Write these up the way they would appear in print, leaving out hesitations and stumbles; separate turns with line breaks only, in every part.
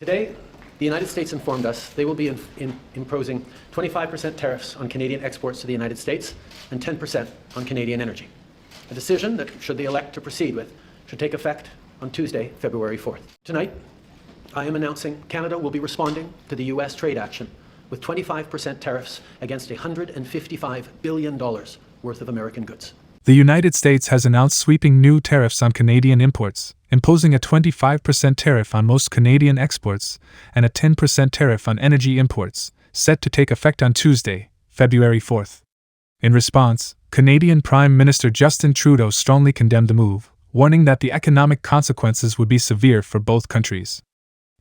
Today, the United States informed us they will be imposing 25% tariffs on Canadian exports to the United States and 10% on Canadian energy. A decision that, should they elect to proceed with, should take effect on Tuesday, February 4th. Tonight, I am announcing Canada will be responding to the U.S. trade action with 25% tariffs against $155 billion worth of American goods.
The United States has announced sweeping new tariffs on Canadian imports, imposing a 25% tariff on most Canadian exports and a 10% tariff on energy imports, set to take effect on Tuesday, February 4th. In response, Canadian Prime Minister Justin Trudeau strongly condemned the move, warning that the economic consequences would be severe for both countries.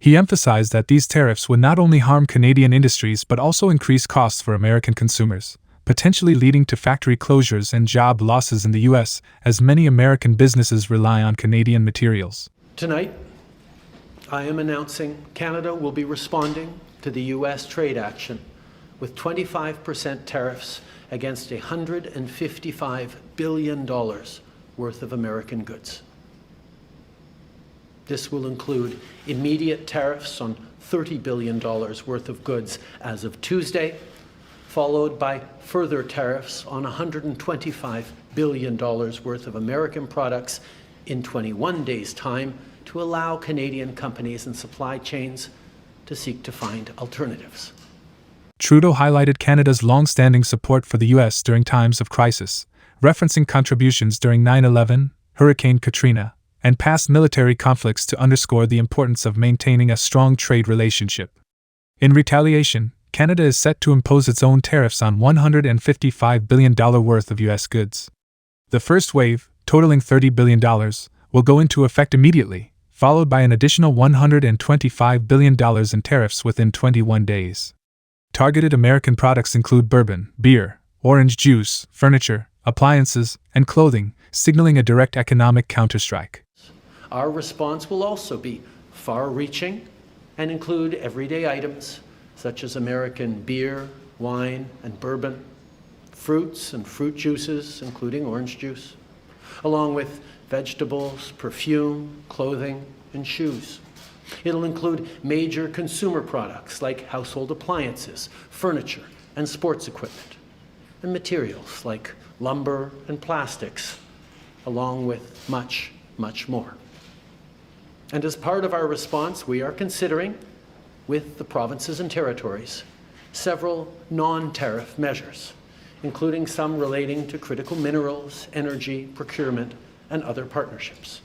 He emphasized that these tariffs would not only harm Canadian industries but also increase costs for American consumers, potentially leading to factory closures and job losses in the U.S., as many American businesses rely on Canadian materials.
Tonight, I am announcing Canada will be responding to the U.S. trade action with 25% tariffs against $155 billion worth of American goods. This will include immediate tariffs on $30 billion worth of goods as of Tuesday, followed by further tariffs on $125 billion worth of American products in 21 days' time to allow Canadian companies and supply chains to seek to find alternatives.
Trudeau highlighted Canada's long-standing support for the U.S. during times of crisis, referencing contributions during 9/11, Hurricane Katrina, and past military conflicts to underscore the importance of maintaining a strong trade relationship. In retaliation, Canada is set to impose its own tariffs on $155 billion worth of U.S. goods. The first wave, totaling $30 billion, will go into effect immediately, followed by an additional $125 billion in tariffs within 21 days. Targeted American products include bourbon, beer, orange juice, furniture, appliances, and clothing, signaling a direct economic counterstrike.
Our response will also be far-reaching and include everyday items such as American beer, wine, and bourbon, fruits and fruit juices, including orange juice, along with vegetables, perfume, clothing, and shoes. It'll include major consumer products like household appliances, furniture, and sports equipment, and materials like lumber and plastics, along with much, much more. And as part of our response, we are considering, with the provinces and territories, several non-tariff measures, including some relating to critical minerals, energy, procurement, and other partnerships.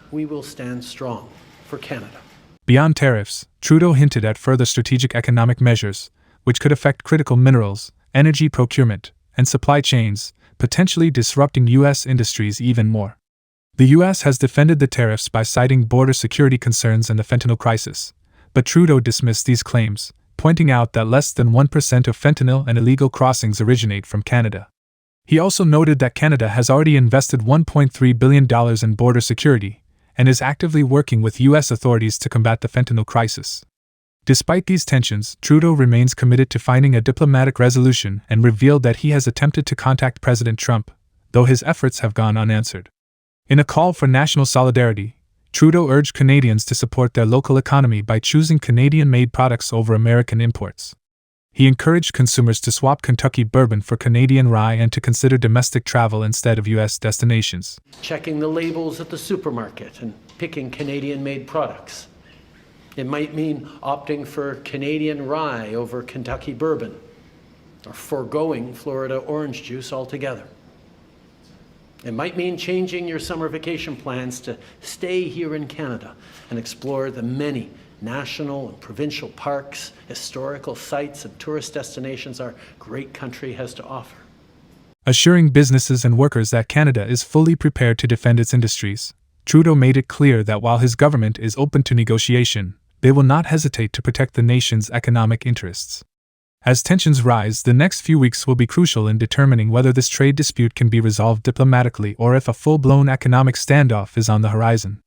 We will stand strong for Canada.
Beyond tariffs, Trudeau hinted at further strategic economic measures, which could affect critical minerals, energy procurement, and supply chains, potentially disrupting U.S. industries even more. The U.S. has defended the tariffs by citing border security concerns and the fentanyl crisis, but Trudeau dismissed these claims, pointing out that less than 1% of fentanyl and illegal crossings originate from Canada. He also noted that Canada has already invested $1.3 billion in border security and is actively working with U.S. authorities to combat the fentanyl crisis. Despite these tensions, Trudeau remains committed to finding a diplomatic resolution and revealed that he has attempted to contact President Trump, though his efforts have gone unanswered. In a call for national solidarity, Trudeau urged Canadians to support their local economy by choosing Canadian-made products over American imports. He encouraged consumers to swap Kentucky bourbon for Canadian rye and to consider domestic travel instead of U.S. destinations.
Checking the labels at the supermarket and picking Canadian-made products. It might mean opting for Canadian rye over Kentucky bourbon, or foregoing Florida orange juice altogether. It might mean changing your summer vacation plans to stay here in Canada and explore the many national and provincial parks, historical sites, and tourist destinations our great country has to offer.
Assuring businesses and workers that Canada is fully prepared to defend its industries, Trudeau made it clear that while his government is open to negotiation, they will not hesitate to protect the nation's economic interests. As tensions rise, the next few weeks will be crucial in determining whether this trade dispute can be resolved diplomatically or if a full-blown economic standoff is on the horizon.